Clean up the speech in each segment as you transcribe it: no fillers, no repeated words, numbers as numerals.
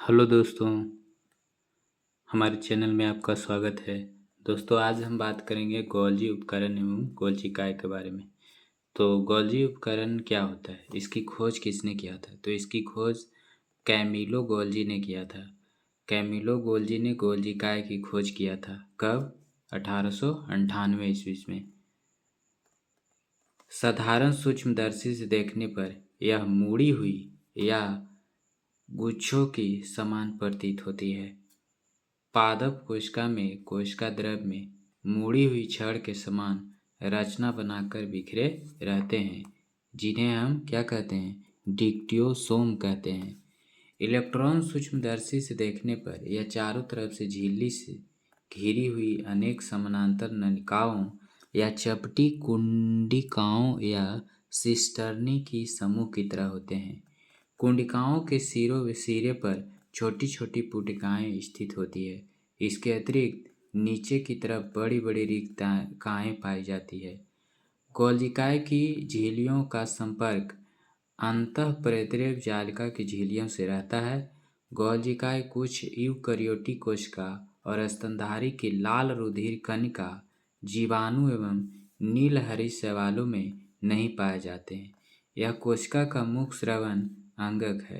Hello दोस्तों, हमारे channel में आपका स्वागत है। दोस्तों, आज हम बात करेंगे गोल्जी उपकरण एवं गोल्जी काय के बारे में। तो गोल्जी उपकरण क्या होता है, इसकी खोज किसने किया था? तो इसकी खोज कैमिलो गोल्जी ने किया था। कैमिलो गोल्जी ने गोल्जी काय की खोज किया था। कब? 1898 ईस्वी में। साधारण सूक्ष्मदर्शी से देखने पर यह मुड़ी हुई या गुच्छों की समान प्रतीत होती है। पादप कोशिका द्रव में मुड़ी हुई छड़ के समान रचना बनाकर बिखरे रहते हैं, जिन्हें हम क्या कहते हैं? डिक्टियोसोम कहते हैं। इलेक्ट्रॉन सूक्ष्मदर्शी से देखने पर यह चारों तरफ से झिल्ली से घिरी हुई अनेक समानांतर नलिकाओं या चपटी कुंडिकाओं या सिस्टर्नी की समूह की तरह होते हैं। कुंडिकाओं के सिरे पर छोटी छोटी पुटिकाएँ स्थित होती है। इसके अतिरिक्त नीचे की तरफ बड़ी बड़ी रिक्तकाएँ पाई जाती है। गोल्जिकाय की झिल्लियों का संपर्क अंतःप्रेतरीय जालिका की झिल्लियों से रहता है। गोल्जिकाय कुछ यूकैरियोटिक कोशिका और स्तनधारी की लाल रुधिर कणिका, जीवाणु एवं नीलहरी शैवालों में नहीं पाए जाते हैं। यह कोशिका का मुख्य श्रवण अंगक है।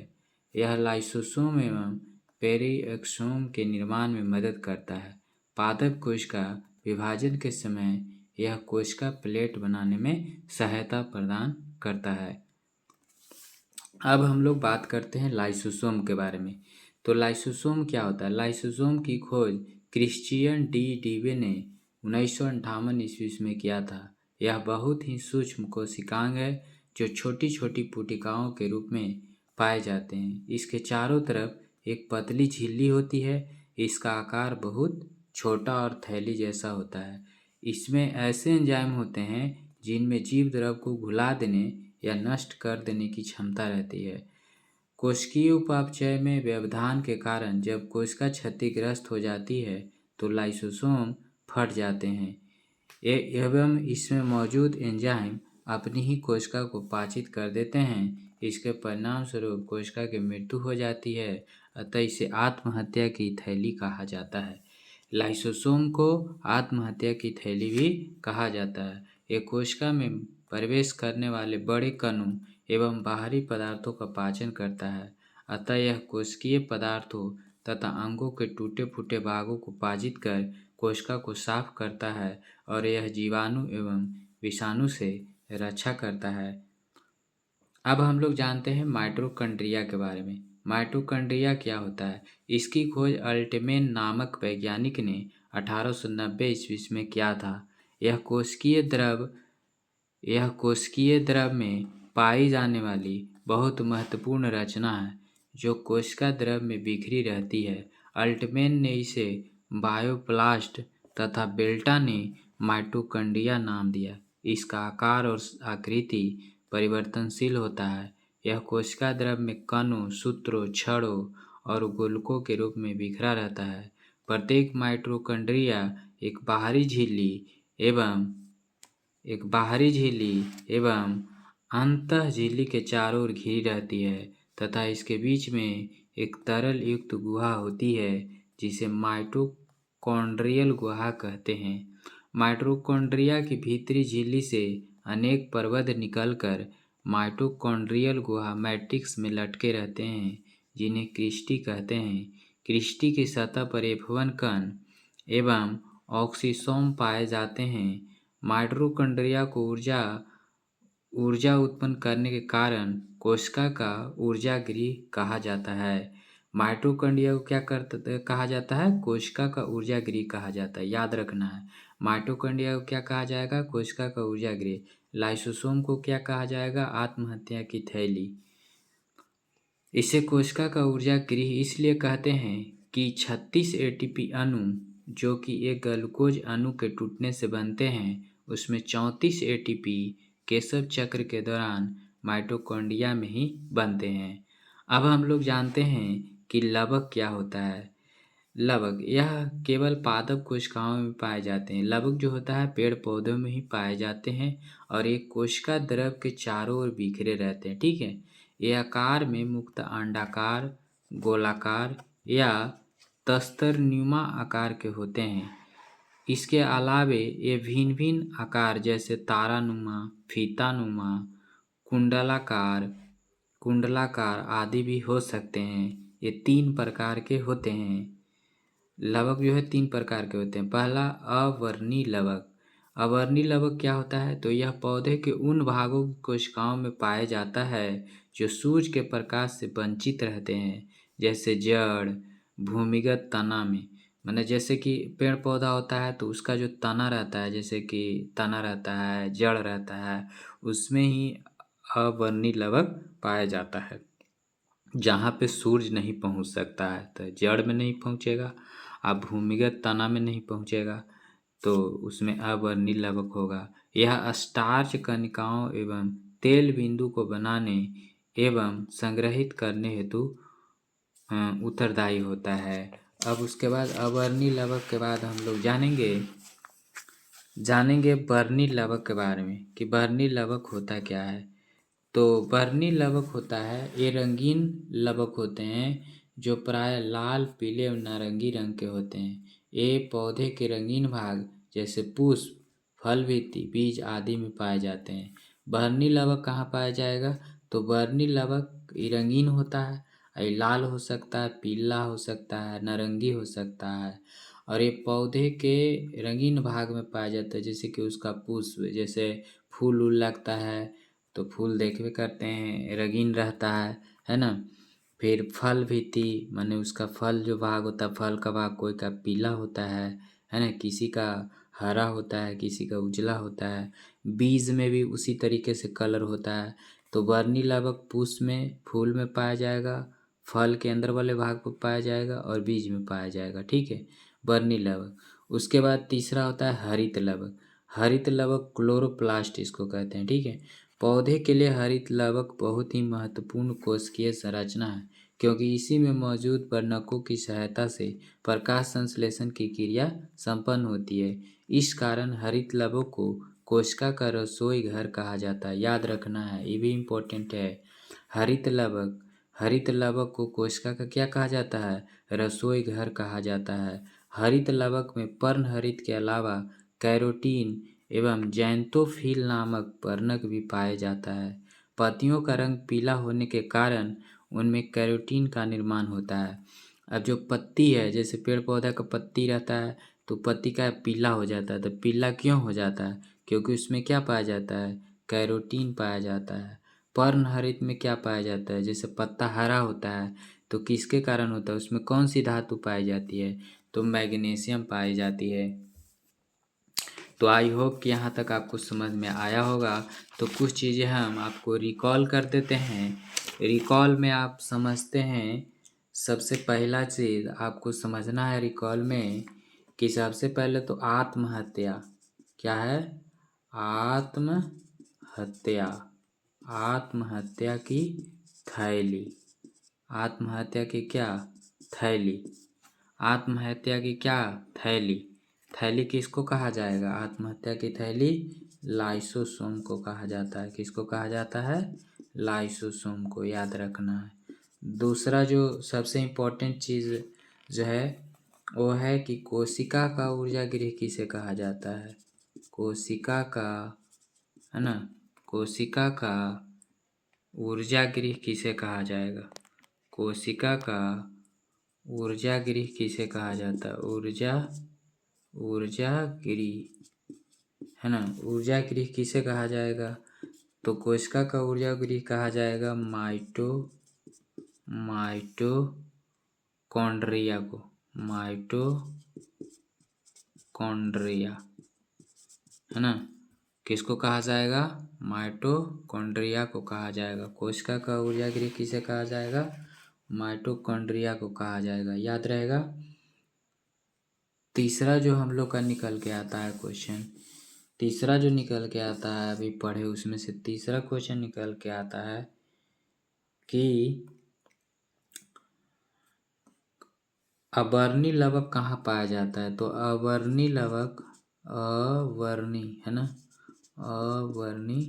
यह लाइसोसोम एवं पेरिएक्सोम के निर्माण में मदद करता है। पादप कोशिका विभाजन के समय यह कोशिका प्लेट बनाने में सहायता प्रदान करता है। अब हम लोग बात करते हैं लाइसोसोम के बारे में। तो लाइसोसोम क्या होता है? लाइसोसोम की खोज क्रिश्चियन डी डीवे ने 1958 ईस्वी में किया था। यह बहुत ही सूक्ष्म कोशिकांग है जो छोटी छोटी पुटिकाओं के रूप में पाए जाते हैं। इसके चारों तरफ एक पतली झिल्ली होती है। इसका आकार बहुत छोटा और थैली जैसा होता है। इसमें ऐसे एंजाइम होते हैं जिनमें जीव द्रव को घुला देने या नष्ट कर देने की क्षमता रहती है। कोशिकीय उपापचय में व्यवधान के कारण जब कोशिका क्षतिग्रस्त हो जाती है तो लाइसोसोम फट जाते हैं एवं इसमें मौजूद एंजाइम अपनी ही कोशिका को पाचित कर देते हैं। इसके परिणाम स्वरूप कोशिका की मृत्यु हो जाती है। अतः इसे आत्महत्या की थैली कहा जाता है। लाइसोसोम को आत्महत्या की थैली भी कहा जाता है। ये कोशिका में प्रवेश करने वाले बड़े कणों एवं बाहरी पदार्थों का पाचन करता है। अतः यह कोशिकीय पदार्थों तथा अंगों के टूटे फूटे भागों को पाजित कर कोशिका को साफ करता है और यह जीवाणु एवं विषाणु से रक्षा करता है। अब हम लोग जानते हैं माइटोकॉन्ड्रिया के बारे में। माइटोकॉन्ड्रिया क्या होता है? इसकी खोज अल्टमेन नामक वैज्ञानिक ने 1890 ईस्वी में किया था। यह कोशिकीय द्रव में पाई जाने वाली बहुत महत्वपूर्ण रचना है जो कोशिका द्रव में बिखरी रहती है। अल्टमेन ने इसे बायोप्लास्ट तथा बेल्टा ने माइटोकॉन्ड्रिया नाम दिया। इसका आकार और आकृति परिवर्तनशील होता है। यह कोशिका द्रव में कणों, सूत्रों, छड़ों और गोलकों के रूप में बिखरा रहता है। प्रत्येक माइटोकॉन्ड्रिया एक बाहरी झिल्ली एवं अंतः झिल्ली के चारों ओर घिरी रहती है तथा इसके बीच में एक तरल युक्त गुहा होती है जिसे माइटोकॉन्ड्रियल गुहा कहते हैं। माइटोकॉन्ड्रिया की भीतरी झिल्ली से अनेक प्रवध निकलकर माइटोकॉन्ड्रियल गुहा मैट्रिक्स में लटके रहते हैं, जिन्हें क्रिस्टी कहते हैं। क्रिस्टी की सतह पर F1 कण एवं ऑक्सीसोम पाए जाते हैं। माइटोकॉन्ड्रिया को ऊर्जा उत्पन्न करने के कारण कोशिका का ऊर्जा गृह कहा जाता है। माइटोकॉन्ड्रिया को क्या कहा जाता है? कोशिका का ऊर्जा गृह कहा जाता है। याद रखना है, माइटोकॉन्ड्रिया को क्या कहा जाएगा? कोशिका का ऊर्जा गृह। लाइसोसोम को क्या कहा जाएगा? आत्महत्या की थैली। इसे कोशिका का ऊर्जा गृह इसलिए कहते हैं कि 36 एटीपी अणु जो कि एक ग्लूकोज अणु के टूटने से बनते हैं, उसमें 34 एटीपी केशव चक्र के दौरान माइटोकॉन्ड्रिया में ही बनते हैं। अब हम लोग जानते हैं कि लवक क्या होता है। लवक यह केवल पादप कोशिकाओं में पाए जाते हैं। लवक जो होता है पेड़ पौधों में ही पाए जाते हैं और ये कोशिका द्रव के चारों ओर बिखरे रहते हैं। ठीक है, ये आकार में मुक्त अंडाकार, गोलाकार या तस्तरनुमा आकार के होते हैं। इसके अलावे ये भिन्न भिन्न आकार जैसे तारानुमा, फीतानुमा, कुंडलाकार, कुंडलाकार आदि भी हो सकते हैं। ये 3 प्रकार के होते हैं। लवक जो है 3 प्रकार के होते हैं। पहला अवर्णी लवक। अवर्णी लवक क्या होता है? तो यह पौधे के उन भागों की कोशिकाओं में पाया जाता है जो सूर्य के प्रकाश से वंचित रहते हैं, जैसे जड़, भूमिगत तना में। माने जैसे कि पेड़ पौधा होता है तो उसका जो तना रहता है, जैसे कि तना रहता है, जड़ रहता है, उसमें ही अवर्णी लवक पाया जाता है। जहाँ पे सूरज नहीं पहुँच सकता है तो जड़ में नहीं पहुँचेगा, आप भूमिगत तना में नहीं पहुँचेगा तो उसमें अवर्णी लवक होगा। यह स्टार्च कणिकाओं एवं तेल बिंदु को बनाने एवं संग्रहित करने हेतु उत्तरदायी होता है। अब उसके बाद अवर्णी लवक के बाद हम लोग जानेंगे वर्णी लवक के बारे में कि वर्णी लवक होता क्या है। तो वर्णी लवक होता है, ये रंगीन लवक होते हैं जो प्राय लाल, पीले और नारंगी रंग के होते हैं। ये पौधे के रंगीन भाग जैसे पुष्प, फल, भित्ति, बीज आदि में पाए जाते हैं। वर्णी लवक कहाँ पाया जाएगा? तो वर्णी लवक ये रंगीन होता है, ये लाल हो सकता है, पीला हो सकता है, नारंगी हो सकता है और ये पौधे के रंगीन भाग में पाया जाता है। जैसे कि उसका पुष्प, जैसे फूल उल लगता है तो फूल देखबे करते हैं, रंगीन रहता है ना। फिर फल भित्ति माने उसका फल जो भाग होता है, फल का भाग कोई का पीला होता है ना, किसी का हरा होता है, किसी का उजला होता है। बीज में भी उसी तरीके से कलर होता है। तो वर्णी लवक पुष्प में, फूल में पाया जाएगा, फल के अंदर वाले भाग पर पाया जाएगा और बीज में पाया जाएगा। ठीक है, वर्णी लवक। उसके बाद तीसरा होता है हरित लवक। हरित लवक क्लोरोप्लास्ट इसको कहते हैं। ठीक है, पौधे के लिए हरित लवक बहुत ही महत्वपूर्ण कोशिकीय संरचना है, क्योंकि इसी में मौजूद वर्णकों की सहायता से प्रकाश संश्लेषण की क्रिया संपन्न होती है। इस कारण हरित लवक को कोशिका का रसोई घर कहा जाता है। याद रखना है, ये भी इम्पोर्टेंट है। हरित लवक को कोशिका का क्या कहा जाता है? रसोई घर कहा जाता है। हरित लवक में पर्णहरित के अलावा कैरोटीन एवं जैंथोफिल नामक पर्णक भी पाया जाता है। पत्तियों का रंग पीला होने के कारण उनमें कैरोटीन का निर्माण होता है। अब जो पत्ती है, जैसे पेड़ पौधा का पत्ती रहता है तो पत्ती का पीला हो जाता है। तो पीला क्यों हो जाता है? क्योंकि उसमें क्या पाया जाता है? कैरोटीन पाया जाता है। पर्णहरित में क्या पाया जाता है? जैसे पत्ता हरा होता है तो किसके कारण होता है? उसमें कौन सी धातु पाई जाती है? तो मैग्नीशियम पाई जाती है। तो आई होप कि यहाँ तक आपको समझ में आया होगा। तो कुछ चीज़ें हम आपको रिकॉल कर देते हैं। रिकॉल में आप समझते हैं, सबसे पहला चीज़ आपको समझना है रिकॉल में कि सबसे पहले तो आत्महत्या क्या है? आत्महत्या, आत्महत्या की थैली, आत्महत्या की क्या थैली, आत्महत्या की क्या थैली। थैली किसको कहा जाएगा? आत्महत्या की थैली लाइसोसोम को कहा जाता है। किसको कहा जाता है? लाइसोसोम को, याद रखना है। दूसरा जो सबसे इम्पोर्टेंट चीज़ जो है वो है कि कोशिका का ऊर्जा गृह किसे कहा जाता है? कोशिका का, है ना, कोशिका का ऊर्जा गृह किसे कहा जाएगा? कोशिका का ऊर्जा गृह किसे कहा जाता है? ऊर्जा गृह, है ना। ऊर्जा गृह किसे कहा जाएगा? तो कोशिका का ऊर्जा गृह कहा जाएगा माइटोकॉन्ड्रिया को, माइटोकॉन्ड्रिया, है ना। किसको कहा जाएगा? माइटोकॉन्ड्रिया को कहा जाएगा। कोशिका का ऊर्जा गृह किसे कहा जाएगा? माइटोकॉन्ड्रिया को कहा जाएगा, याद रहेगा। तीसरा जो हम लोग का निकल के आता है क्वेश्चन, तीसरा जो निकल के आता है अभी पढ़े उसमें से तीसरा क्वेश्चन निकल के आता है कि अवर्णी लवक कहाँ पाया जाता है? तो अवर्णी लवक, अवर्णी, है ना, अवर्णी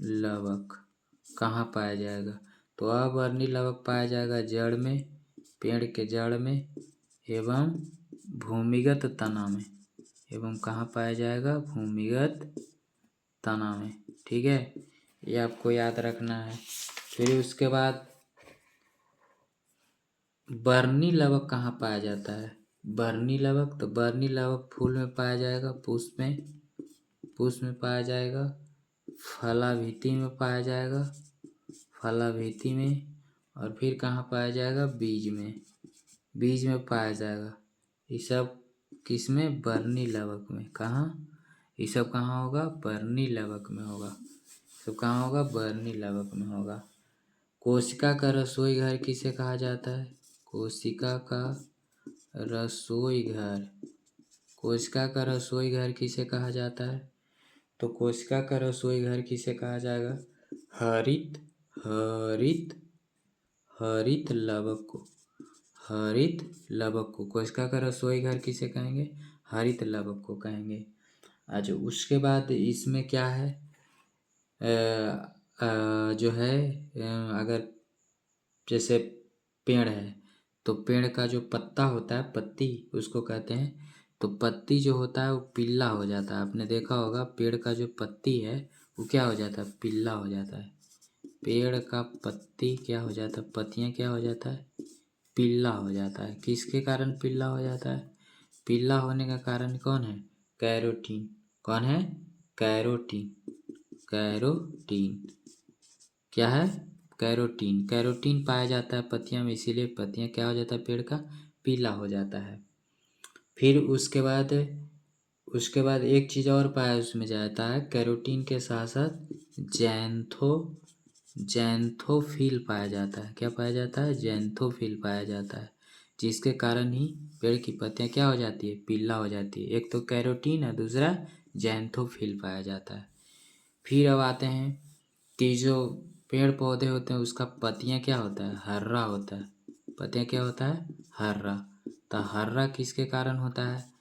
लवक कहाँ पाया जाएगा? तो अवर्णी लवक पाया जाएगा जड़ में, पेड़ के जड़ में एवं भूमिगत तना में। एवं कहाँ पाया जाएगा? भूमिगत तना में। ठीक है, ये आपको याद रखना है। फिर उसके बाद बरनी लवक कहाँ पाया जाता है? बरनी लवक, तो बरनी लवक फूल में पाया जाएगा, पुष्प में पाया जाएगा, फलाभिति में पाया जाएगा, फलाभिति में, और फिर कहाँ पाया जाएगा? बीज में पाया जाएगा। ये सब किस में? बरनी लवक में। कहाँ? ये सब कहाँ होगा? बरनी लवक में होगा। सब कहाँ होगा? बरनी लवक में होगा। कोशिका का रसोई घर किसे कहा जाता है? कोशिका का रसोई घर, कोशिका का रसोई घर किसे कहा जाता है? तो कोशिका का रसोई घर किसे कहा जाएगा? हरित लवक को, हरित लवक को कोशिका का रसोई घर किसे कहेंगे? हरित लवक को कहेंगे। अच्छा, उसके बाद इसमें क्या है? जो है अगर जैसे पेड़ है तो पेड़ का जो पत्ता होता है, पत्ती उसको कहते हैं। तो पत्ती जो होता है वो पीला हो जाता है। आपने देखा होगा पेड़ का जो पत्ती है वो क्या हो जाता है? पीला हो जाता है। पेड़ का पत्ती क्या हो जाता है? पत्तियां क्या हो जाता है? पीला हो जाता है। किसके कारण पीला हो जाता है? पीला होने का कारण कौन है? कैरोटीन। कौन है? कैरोटीन। कैरोटीन क्या है? कैरोटीन। कैरोटीन पाया जाता है पत्तियां में, इसीलिए पत्तियां क्या हो जाता है? पेड़ का पीला हो जाता है। फिर उसके बाद एक चीज़ और पाया उसमें जाता है, कैरोटीन के साथ साथ जैंथोफिल पाया जाता है। क्या पाया जाता है? जैंथोफिल पाया जाता है, जिसके कारण ही पेड़ की पत्तियां क्या हो जाती है? पीला हो जाती है। एक तो कैरोटीन है, दूसरा जैंथोफिल पाया जाता है। फिर अब आते हैं कि जो पेड़ पौधे होते हैं उसका पत्तियां क्या होता है? हर्रा होता है। पत्तियां क्या होता है? हर्रा। तो हर्रा किसके कारण होता है?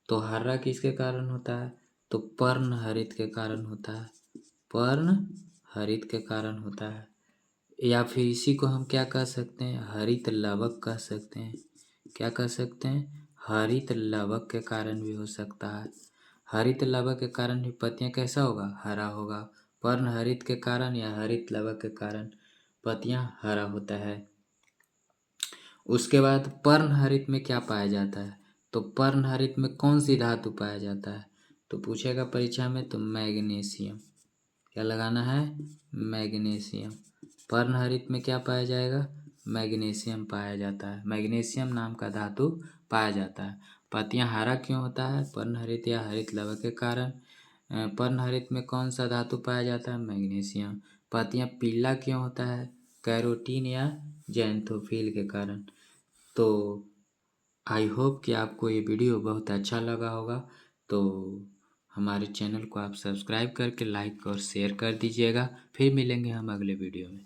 तो हर्रा किसके कारण होता है? तो पर्णहरित के कारण होता है। पर्णहरित के कारण होता है। या फिर इसी को हम क्या कह सकते हैं? हरित लवक कह सकते हैं। क्या कह सकते हैं? हरित लवक के कारण भी हो सकता है। हरित लवक के कारण भी पत्तियां कैसा होगा? हरा होगा। पर्णहरित के कारण या हरित लवक के कारण पत्तियां हरा होता है। उसके बाद पर्णहरित में क्या पाया जाता है? तो पर्णहरित में कौन सी धातु पाया जाता है? तो पूछेगा परीक्षा में, तो मैग्नीशियम। क्या लगाना है? मैग्नीशियम। पर्णहरित में क्या पाया जाएगा? मैग्नीशियम पाया जाता है। मैग्नीशियम नाम का धातु पाया जाता है। पत्तियां हरा क्यों होता है? पर्णहरित या हरित लवक के कारण। पर्णहरित में कौन सा धातु पाया जाता है? मैग्नीशियम। पत्तियां पीला क्यों होता है? कैरोटीन या जैंथोफिल के कारण। तो आई होप कि आपको ये वीडियो बहुत अच्छा लगा होगा। तो हमारे चैनल को आप सब्सक्राइब करके लाइक और शेयर कर दीजिएगा। फिर मिलेंगे हम अगले वीडियो में।